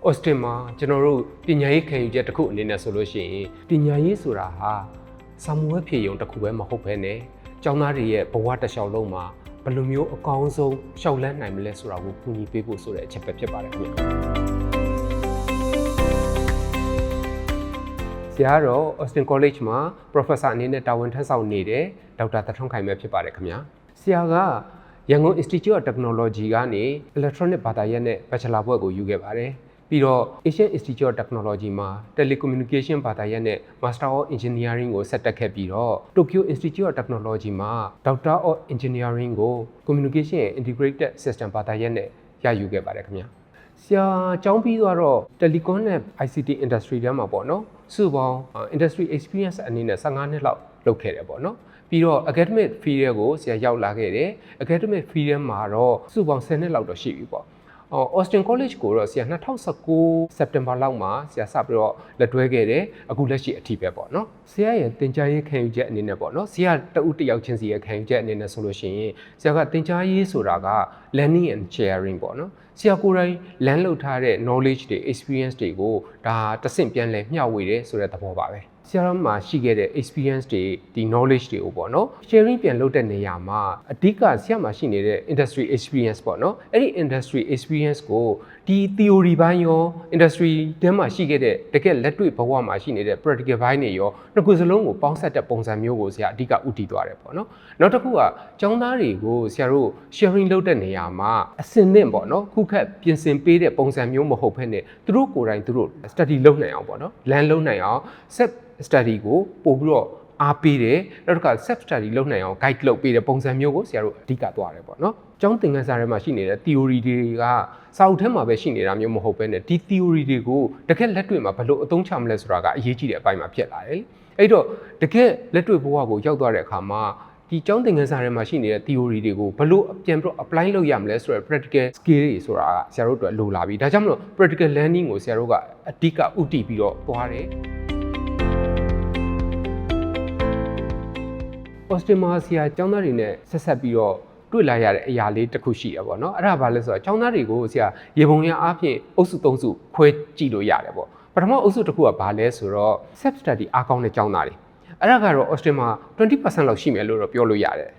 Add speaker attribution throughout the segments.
Speaker 1: Austin မှာကျွန်တော်တို့ပညာရေးခံယူချက်တစ်ခုအနေနဲ့ဆိုလို့ရှိရင်ပညာရေးဆိုတာဟာစာမှုဝဲဖြည့်ရုံတစ်ခုပဲမဟုတ်ဘဲနဲ့ကျောင်းသားတွေရဲ့ဘဝတစ်လျှောက်လုံးမှာဘယ်လိုမျိုးအကောင်းဆုံးရှောက်လန်းနိုင်မလဲဆိုတာကိုကူညီပေးဖို့ဆိုတဲ့အချက်ပဲဖြစ်ပါတယ်ခင်ဗျာဆရာတော့ Austin College မှာ Professor အနေနဲ့တာဝန်ထမ်းဆောင်နေတဲ့ဒေါက်တာတထွန်းခိုင်ပဲဖြစ်ပါတယ်ခင်ဗျာဆရာကရန်ကုန် Institute of Technology ကနေ Electronic ဘာသာရပ်နဲ့ Bachelor ဘွဲ့ကိုယူခဲ့ပါတယ်ပြီးတော့ Asian Institute of Technology မှာ Telecommunication ဘာသာရပ်နဲ့ Master of Engineering ကိုဆက်တက်ခဲ့ပြီးတော့ Tokyo Institute of Technology မှာ Doctor of Engineering ကို Communication and Integrated System ဘာသာရပ်နဲ့ရယူခဲ့ပါတယ်ခင်ဗျာဆရာကျောင်းပြီးတော့ Telecom နဲ့ ICT Industry ထဲမှာပေါ့နော်စုပေါင်း Industry Experience အနေနဲ့15နှစ်လောက်လုပ်ခဲ့တယ်ပေါ့နော်ပြီးတော့ academic field ကိုဆရာရောက်လာခဲ့တယ် academic field မှာတော့စုပေါင်း10နှစ်လောက်တော့ရှိပြီပေါ့Austin College ကိုတော့ဆရာ2019 September လောက်မှာဆရာစပြီးတော့လက်တွဲခဲ့တယ်အခုလက်ရှိအထိပဲပေါ့နော်ဆရာရဲ့သင်ကြားရေးခံယူချက်အနေနဲ့ပေါ့နော်ဆရာတဦးတစ်ယောက်ချင်းစီရဲ့ခံယူချက်အနေနဲ့ဆိုလို့ရှိရင်ဆရာကသင်ကြားရေးဆိုတာက learning and sharing ပေါ့နော်ဆရာကိုယ်တိုင် learn လုပ်ထားတဲ့ knowledge တွေ experience တွေကိုဒါတဆင့်ပြန်လည်မျှဝေတယ်ဆိုတဲ့သဘောပါပဲဆရာမှာရှိခဲ့တဲ့ experience တွေဒီ knowledge တွေကိုပေါ့နော် sharing ပြန်လုပ်တဲ့နေရာမှာအဓိကဆရာမှာရှိနေတဲ့ industry experience ပေါ့နော်အဲ့ဒီ industry experience ကိုဒီ theory ဘိုင်းရော industry ထဲမှာရှိခဲ့တဲ့တကယ်လက်တွေ့ဘဝမှာရှိနေတဲ့ practical ဘိုင်းတွေရောနှစ်ခုစလုံးကိုပေါင်းစပ်တဲ့ပုံစံမျိုးကိုဆရာအဓိကဦးတည်သွားတယ်ပေါ့နော်နောက်တစ်ခုကကျောင်းသားတွေကိုဆရာတို့ sharing လုပ်တဲ့နေရာမှာအစင်နဲ့ပေါ့နော်ခုခက်ပြင်ဆင်ပေးတဲ့ပုံစံမျိုးမဟုတ်ဘဲနဲ့သူတို့ကိုယ်တိုင်သူတို့ study လုပ်နိုင်အောင်ပေါ့နော် learn လုပ်နိုင်အောင် self study ကိုပို့ပြီးတော့အားပေးတယ်နောက်တစ်ခါ self study လုပ်နိုင်အောင် guide လုပ်ပေးတဲ့ပုံစံမျိုးကိုဆရာတို့အဓိကသွားတယ်ပေါ့နော်ကျောင်းသင်ခန်းစာထဲမှာရှိနေတဲ့ theory တွေကစာအုပ်ထဲမှာပဲရှိနေတာမျိုးမဟုတ်ဘဲနဲ့ဒီ theory တွေကိုတကယ်လက်တွေ့မှာဘယ်လိုအသုံးချမလဲဆိုတာကအရေးကြီးတဲ့အပိုင်းမှာဖြစ်လာတယ်အဲ့တော့တကယ်လက်တွေ့ဘဝကိုရောက်သွားတဲ့အခါမှာဒီကျောင်းသင်ခန်းစာထဲမှာရှိနေတဲ့ theory တွေကိုဘယ်လိုပြန်ပြီးတော့ apply လုပ်ရမလဲဆိုတော့ practical skill တွေဆိုတာကဆရာတို့အတွက်လိုလာပြီဒါကြောင့်မလို့ practical learning ကိုဆရာတို့ကအဓိကဦးတည်ပြီးတော့သွားတယ်Austin မှာဆရာကျောင်းသားတွေနဲ့ဆက်ဆက်ပြီးတော့တွေ့လာရတဲ့အရာလေးတစ်ခုရှိရပါတော့အဲ့ဒါဘာလဲဆိုတော့ကျောင်းသားတွေကိုဆရာရေပုံရအားဖြင့်အုပ်စု3စုခွဲကြည့်လို့ရတယ်ပေါ့ပထမအုပ်စုတစ်ခုကဘာလဲဆိုတော့ self study အားကောင်းတဲ့ကျောင်းသားတွေအဲ့ဒါကတော့ Austin မှာ 20% လောက်ရှိမယ်လို့တော့ပြောလို့ရတယ်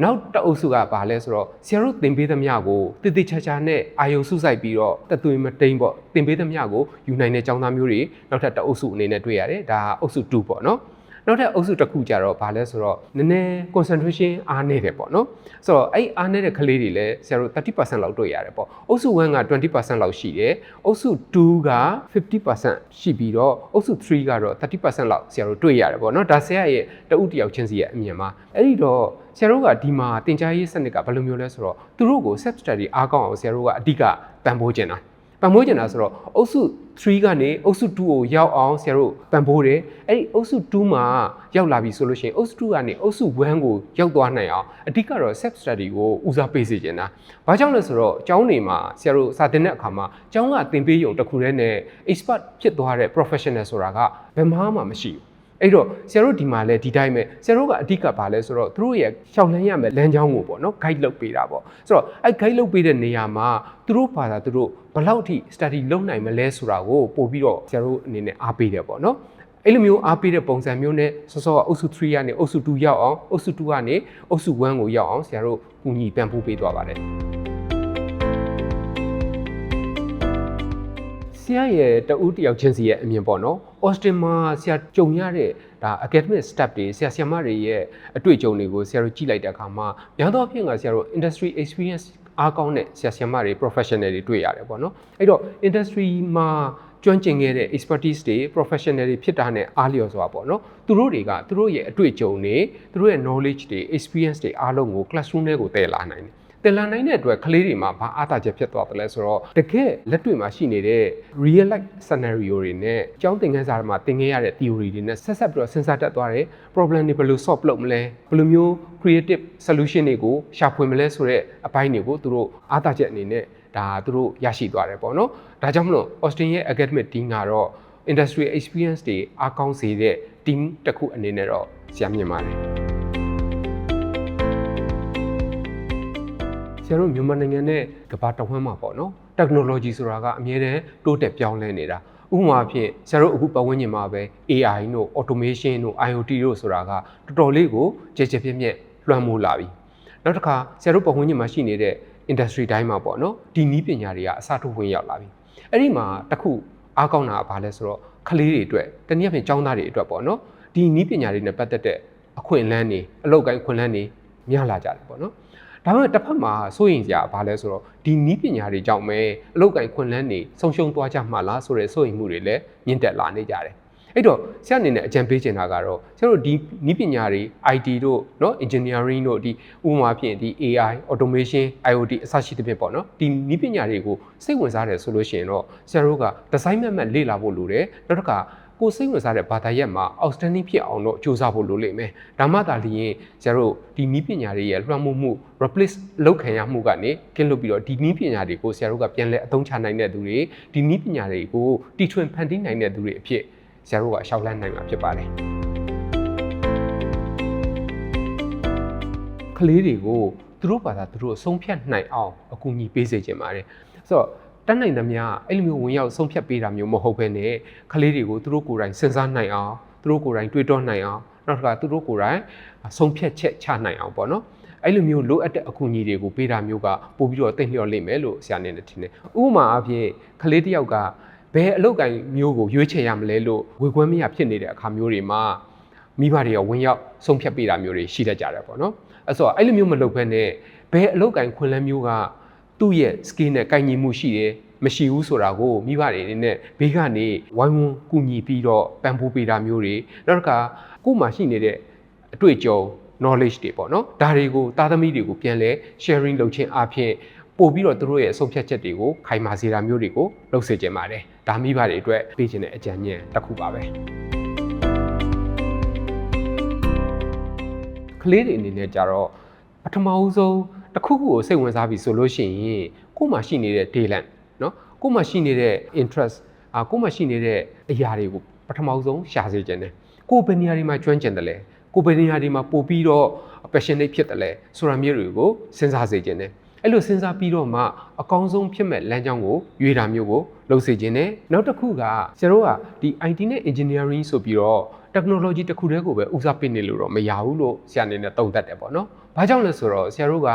Speaker 1: နောက်တစ်အုပ်စုကဘာလဲဆိုတော့ဆရာတို့သင်ပေးသမျှကိုတည်တည်ချာချာနဲ့အာယုံစုစိုက်ပြီးတော့တသွေးမတိန်ပေါ့သင်ပေးသမျှကိုယူနိုင်တဲ့ကျောင်းသားမျိုးတွေနောက်ထပ်တစ်အုပ်စုအနေနဲ့တွေ့ရတယ်ဒါအုပ်စု2ပေါ့နော်နောက်ထပ်အုပ်စုတစ်ခုကြတော့ဗာလဲဆိုတော့နည်းနည်း concentration အားနေတယ်ပေါ့နော်ဆိုတော့အဲ့အားနေတဲ့ကလေးတွေလည်းဆရာတို့ 30% လောက်တွေ့ရတယ်ပေါ့အုပ်စု1က 20% လောက်ရှိတယ်အုပ်စု2က 50% ရှိပြီးတော့အုပ်စု3ကတော့ 30% လောက်ဆရာတို့တွေ့ရတယ်ပေါ့နော်ဒါဆရာရဲ့တဦးတယောက်ချင်းစီရဲ့အမြင်မှာအဲ့ဒီတော့ဆရာတို့ကဒီမှာသင်ကြားရေးစနစ်ကဘယ်လိုမျိုးလဲဆိုတော့သူတို့ကို self study အားကောင်းအောင်ဆရာတို့ကအဓိကပံ့ပိုးကျင်တာပံ့ပိုးကျင်တာဆိုတော့အုပ်စု3ကနေအုပ်စု2ကိုရောက်အောင်ဆရာတို့ပံ့ပိုးတယ်အဲ့ဒီအုပ်စု2မှာရောက်လာပြီဆိုလို့ရှိရင်အုပ်စု2ကနေအုပ်စု1ကိုရောက်သွားနိုင်အောင်အဓိကတော့ self study ကိုဦးစားပေးစေချင်တာဘာကြောင့်လဲဆိုတော့ကျောင်းတွေမှာဆရာတို့စာသင်တဲ့အခါမှာကျောင်းကသင်ပေးရုံတစ်ခုတည်းနဲ့ expert ဖြစ်သွားတဲ့ professional ဆိုတာကဘယ်မှမရှိဘူးအဲ့တော့ဆရာတို့ဒီမှာလဲဒီတိုင်းပဲဆရာတို့ကအဓိကပါလဲဆိုတော့သူတို့ရဲ့ရှောက်လန်းရမယ်လမ်းကြောင်းကိုပေါ့နော် guide လုပ်ပေးတာပေါ့ဆိုတော့အဲ့ guide လုပ်ပေးတဲ့နေရာမှာသူတို့ဘာသာသူတို့ဘယ်လောက်ထိ study လုပ်နိုင်မလဲဆိုတာကိုပို့ပြီးတော့ဆရာတို့အနေနဲ့အားပေးတယ်ပေါ့နော်အဲ့လိုမျိုးအားပေးတဲ့ပုံစံမျိုးနဲ့စောစောကအုပ်စု3ကနေအုပ်စု2ရောက်အောင်အုပ်စု2ကနေအုပ်စု1ကိုရောက်အောင်ဆရာတို့ကူညီပံ့ပိုးပေးသွားပါတယ်ဆရာရဲ့တဦးတယောက်ချင်းစီရဲ့အမြင်ပေါ့နော် Austin မှာဆရာကြုံရတဲ့ဒါ academic step တွေဆရာဆရာမတွေရဲ့အတွေ့အကြုံတွေကိုဆရာတို့ကြည့်လိုက်တဲ့အခါမှာများသောအားဖြင့်ကဆရာတို့ industry experience အားကောင်းတဲ့ဆရာဆရာမတွေ professional တွေတွေ့ရတယ်ပေါ့နော်အဲ့တော့ industry မှာကျွမ်းကျင်ခဲ့တဲ့ expertise တွေ professional တွေဖြစ်တာနဲ့အားလျော်စွာပေါ့နော်သူတို့တွေကသူတို့ရဲ့အတွေ့အကြုံတွေသူတို့ရဲ့ knowledge တွေ experience တွေအားလုံးကို classroom ထဲကိုတည်လာနိုင်တယ်တင်လာနိုင်တဲ့အတွက်ကလေးတွေမှာဘာအားသာချက်ဖြစ်သွားတယ်လဲဆိုတော့တကယ်လက်တွေ့မှာရှိနေတဲ့ real life scenario တွေနဲ့ကျောင်းသင်ခန်းစာမှာသင်ခဲ့ရတဲ့ theory တွေနဲ့ဆက်ပြီးတော့စဉ်းစားတတ်သွားတယ် problem တွေဘယ်လို solve လုပ်မလဲဘယ်လိုမျိုး creative solution တွေကိုရှာဖွေမလဲဆိုတဲ့အပိုင်းတွေကိုသူတို့အားသာချက်အနေနဲ့ဒါသူတို့ရရှိသွားတယ်ပေါ့နော်ဒါကြောင့်မလို့ Austin ရဲ့ academic team ကတော့ industry experience တွေအားကောင်းစေတဲ့ team တစ်ခုအနေနဲ့တော့ဆရာမြင်ပါတယ်ဆ ရာတို့မြန်မာနိုင်ငံနဲ့ကမ္ဘာတစ်ဝန်းမှာပေါ့နော် technology ဆိုတာကအများနဲ့တိုးတက်ပြောင်းလဲနေတာဥပမာအဖြစ်ဆရာတို့အခုပတ်ဝန်းကျင်မှာပဲ AI တို့ automation တို့ IoT တို့ဆိုတာကတော်တော်လေးကိုကြည်ကြည်ပြည့်ပြည့်လွှမ်းမိုးလာပြီနောက်တစ်ခါဆရာတို့ပတ်ဝန်းကျင်မှာရှိနေတဲ့ industry တိုင်းမှာပေါ့နော်ဒီနည်းပညာတွေကအစထုတ်ဝင်ရောက်လာပြီအဲ့ဒီမှာတခုအားကောင်းတာကဘာလဲဆိုတော့ကလေးတွေအတွက်တနည်းအားဖြင့်ကျောင်းသားတွေအတွက်ပေါ့နော်ဒီနည်းပညာတွေနဲ့ပတ်သက်တဲ့အခွင့်အလမ်းတွေအလုပ်ကိုင်းအခွင့်အလမ်းတွေများလာကြတယ်ပေါ့နော်ဒါပေမဲ့တစ်ဖက်မှာစိုးရိမ်ကြဘာလဲဆိုတော့ဒီနည်းပညာတွေကြောင့်ပဲအလုပ်ကိုင်းခွင့်လန်းတွေဆုံးရှုံးသွားကြမှာလားဆိုတဲ့စိုးရိမ်မှုတွေလည်းမြင့်တက်လာနေကြတယ်အဲ့တော့ဆရာအနေနဲ့အကြံပေးချင်တာကတော့ဆရာတို့ဒီနည်းပညာတွေ IT တို့เนาะ engineering တို့ဒီဥပမာဖြင့်ဒီ AI automation IoT အစရှိသဖြင့်ပေါ့နော်ဒီနည်းပညာတွေကိုစိတ်ဝင်စားတယ်ဆိုလို့ရှိရင်တော့ဆရာတို့ကဒီဇိုင်းမှတ်လေ့လာဖို့လိုတယ်နောက်တစ်ခါကိုစိတ်ဝင်စားတဲ့ဘာသာရပ်မှာ outstanding ဖြစ်အောင်တော့စူးစမ်းဖို့လိုလိမ့်မယ်။ဒါမှသာလျှင်ဆရာတို့ဒီနည်းပညာတွေရဲ့လွှမ်းမိုးမှု replace လုပ်ခံရမှုကနေကင်းလွတ်ပြီးတော့ဒီနည်းပညာတွေကိုဆရာတို့ကပြန်လည်အသုံးချနိုင်တဲ့သူတွေဒီနည်းပညာတွေကိုတီထွင်ဖန်တီးနိုင်တဲ့သူတွေအဖြစ်ဆရာတို့ကရှောက်လန်းနိုင်မှာဖြစ်ပါတယ်။ကလေးတွေကိုသူတို့ဘာသာသူတို့ဆုံးဖြတ်နိုင်အောင်အကူအညီပေးစေချင်ပါတယ်။ဆိုတော့တန်းနိုင်သမျှအဲ့လိုမျိုးဝင်ရောက်ဆုံးဖြတ်ပေးတာမျိုးမဟုတ်ဘဲနဲ့ကလေးတွေကိုသူတို့ကိုယ်တိုင်စဉ်းစားနိုင်အောင်သူတို့ကိုယ်တိုင်တွေးတောနိုင်အောင်နောက်တစ်ခါသူတို့ကိုယ်တိုင်ဆုံးဖြတ်ချက်ချနိုင်အောင်ပေါ့နော်အဲ့လိုမျိုးလိုအပ်တဲ့အကူအညီတွေကိုပေးတာမျိုးကပို့ပြီးတော့သိလျော်လိမ့်မယ်လို့ဆရာနေနဲ့ထင်တယ်ဥပမာအဖြစ်ကလေးတစ်ယောက်ကဘယ်အလုပ်ကိုင်မျိုးကိုရွေးချယ်ရမလဲလို့ဝေခွဲမရဖြစ်နေတဲ့အခါမျိုးတွေမှာမိဘတွေကဝင်ရောက်ဆုံးဖြတ်ပေးတာမျိုးတွေရှိတတ်ကြတယ်ပေါ့နော်အဲ့ဆိုအဲ့လိုမျိုးမလုပ်ဘဲနဲ့ဘယ်အလုပ်ကိုင်ခွင့်လန်းမျိုးကသူ့ရဲ့ skill နဲ့ကိုင်ညီမှုရှိတယ်မရှိဘူးဆိုတာကိုမိဘတွေအနေနဲ့ဘေးကနေဝိုင်းဝန်းကူညီပြီးတော့ပံ့ပိုးပေးတာမျိုးတွေနောက်တစ်ခါကိုယ်မှာရှိနေတဲ့အတွေ့အကြုံ knowledge တွေပေါ့နော်ဒါတွေကိုသားသမီးတွေကိုပြန်လဲ sharing လုပ်ခြင်းအပြင်ပို့ပြီးတော့သူတို့ရဲ့အဆုံးဖြတ်ချက်တွေကိုခိုင်မာစေတာမျိုးတွေကိုလုပ်စေချင်ပါတယ်ဒါမိဘတွေအတွက်ပေးချင်တဲ့အကြံဉာဏ်တစ်ခုပါပဲကလေးတွေအနေနဲ့ကြတော့ပထမဦးဆုံးတစ်ခုခုကိုစိတ်ဝင်စားပြီဆိုလို့ရှိရင်ကိုယ်မှာရှိနေတဲ့ talent နော်ကိုယ်မှာရှိနေတဲ့ interest ကိုယ်မှာရှိနေတဲ့အရာတွေကိုပထမဆုံးရှာစေချင်တယ်ကိုယ်ဘယ်နေရာတွေမှာကျွမ်းကျင်တယ်လဲကိုယ်ဘယ်နေရာတွေမှာပို့ပြီးတော့ passionate ဖြစ်တယ်လဲဆိုတာမျိုးတွေကိုစဉ်းစားစေချင်တယ်အဲ့လိုစဉ်းစားပြီးတော့မှအကောင်းဆုံးဖြစ်မဲ့လမ်းကြောင်းကိုရွေးတာမျိုးကိုလုပ်စေချင်တယ်နောက်တစ်ခုကဆရာတို့ကဒီ IT နဲ့ engineering ဆိုပြီးတော့ technology တစ်ခုတည်းကိုပဲဦးစားပေးနေလို့တော့မရဘူးလို့ဆရာအနေနဲ့သုံးသပ်တယ်ပေါ့နော်။ဘာကြောင့်လဲဆိုတော့ဆရာတို့က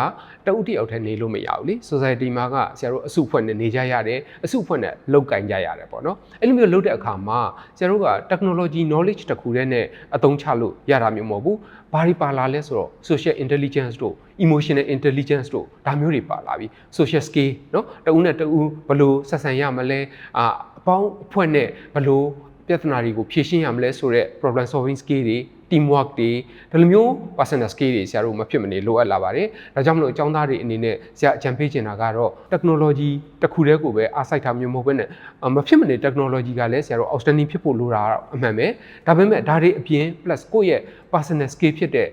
Speaker 1: တဦးတယောက်တည်းနေလို့မရဘူးလေ။ society မှာကဆရာတို့အစုအဖွဲ့နဲ့နေကြရတယ်။အစုအဖွဲ့နဲ့လုပ်ကိုင်ကြရတယ်ပေါ့နော်။အဲ့လိုမျိုးလုပ်တဲ့အခါမှာဆရာတို့က technology knowledge တစ်ခုတည်းနဲ့အသုံးချလို့ရတာမျိုးမဟုတ်ဘူး။ဘာတွေပါလာလဲဆိုတော့ social intelligence တို့ emotional intelligence တို့ဒါမျိုးတွေပါလာပြီ။ social skill နော်တဦးနဲ့တဦးဘယ်လိုဆက်ဆံရမလဲအပေါင်းအဖွဲ့နဲ့ဘယ်လိုပြဿနာတွေကိုဖြေရှင်းရမလဲဆိုတော့ problem solving skill တွေ teamwork တွေဒီလိုမျိုး personal skill တွေဆရာတို့မဖြစ်မနေလိုအပ်လာပါတယ်။ဒါကြောင့်မလို့အကြောင်းသားတွေအနေနဲ့ဆရာအကြံပေးချင်တာကတော့ technology တစ်ခုတည်းကိုပဲအားစိုက်တာမျိုးမဟုတ်ဘဲနဲ့မဖြစ်မနေ technology ကလည်းဆရာတို့ outstanding ဖြစ်ဖို့လိုတာအမှန်ပဲ။ဒါပေမဲ့ဒါတွေအပြင် plus ကိုယ့်ရဲ့ personal skill ဖြစ်တဲ့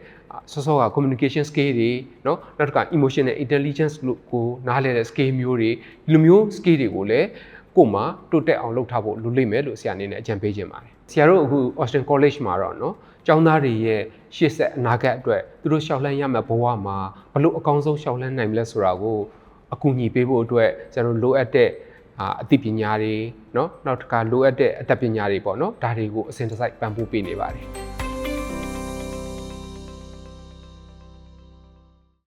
Speaker 1: စောက communication skill တွေเนาะနောက်တစ်ခါ emotional intelligence လို့ကိုနားလည်တဲ့ skill မျိုးတွေဒီလိုမျိုး skill တွေကိုလည်းကို့မှာတိုးတက်အောင်လုပ်ထားဖို့လိုလိမ့်မယ်လို့ဆရာအနေနဲ့အကြံပေးခြင်းပါတယ်ဆရာတို့အခု Austin College မှာတော့เนาะကျောင်းသားတွေရဲ့ရှေ့ဆက်အနာဂတ်အတွက်သူတို့ရှောက်လှမ်းရမယ့်ဘဝမှာဘလို့အကောင်းဆုံးရှောက်လှမ်းနိုင်မလဲဆိုတာကိုအကူအညီပေးဖို့အတွက်ဆရာတို့လိုအပ်တဲ့အသိပညာတွေเนาะနောက်တစ်ခါလိုအပ်တဲ့အတတ်ပညာတွေပေါ့เนาะဒါတွေကိုအစဉ်တစိုက်ပံ့ပိုးပေးနေပါတယ်